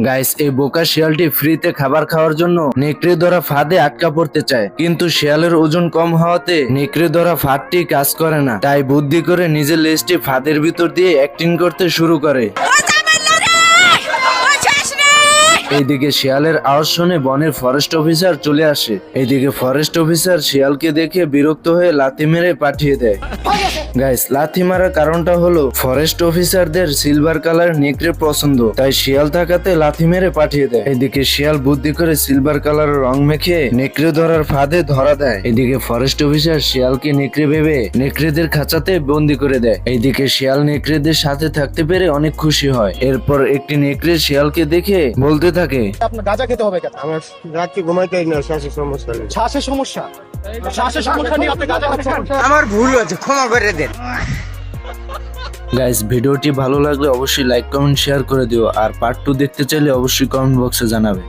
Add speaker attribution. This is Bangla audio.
Speaker 1: গাইস, এই বোকা শিয়ালটি ফ্রিতে খাবার খাওয়ার জন্য নেকড়ে ধরা ফাঁদে আটকা পড়তে চায়, কিন্তু শিয়ালের ওজন কম হওয়াতে নেকড়ে ধরা ফাঁদটি কাজ করে না। তাই বুদ্ধি করে নিজের লেজটি ফাঁদের ভিতর দিয়ে অ্যাক্টিং করতে শুরু করে। এইদিকে শিয়ালের আওয়াজ শুনে বনের ফরেস্ট অফিসার চলে আসে। এইদিকে ফরেস্ট অফিসার শিয়ালকে দেখে বিরক্ত হয়ে লাথি মেরে পাঠিয়ে দেয়। গাইস, লাথি মারার কারণটা হলো ফরেস্ট অফিসারদের সিলভার কালার নেকড়ে পছন্দ, তাই শিয়াল থাকাতে লাথি মেরে পাঠিয়ে দেয়। এদিকে শিয়াল বুদ্ধি করে সিলভার কালার রং মেখে নেকড়ে ধরার ফাঁদে ধরা দেয়। এদিকে ফরেস্ট অফিসার শিয়ালকে নেকড়ে ভেবে নেকড়েদের খাঁচাতে বন্দি করে দেয়। এইদিকে শিয়াল নেকড়েদের সাথে থাকতে পেরে অনেক খুশি হয়। এরপর একটি নেকড়ে শিয়ালকে দেখে বলতে থাকে,
Speaker 2: আপনার গাঁজা খেতে হবে কেন?
Speaker 3: আমার রাত্রি ঘুমাইতে না, শ্বাসের সমস্যা নেই।
Speaker 2: শ্বাসের সমস্যা? শ্বাসের সমস্যা নিয়ে আপনি গাঁজা খাচ্ছেন?
Speaker 3: আমার ভুল হয়েছে, ক্ষমা করে দেন।
Speaker 1: গাইস, ভিডিওটি ভালো লাগলে অবশ্যই লাইক কমেন্ট শেয়ার করে দিও, আর পার্ট 2 দেখতে চাইলে অবশ্যই কমেন্ট বক্সে জানাবে।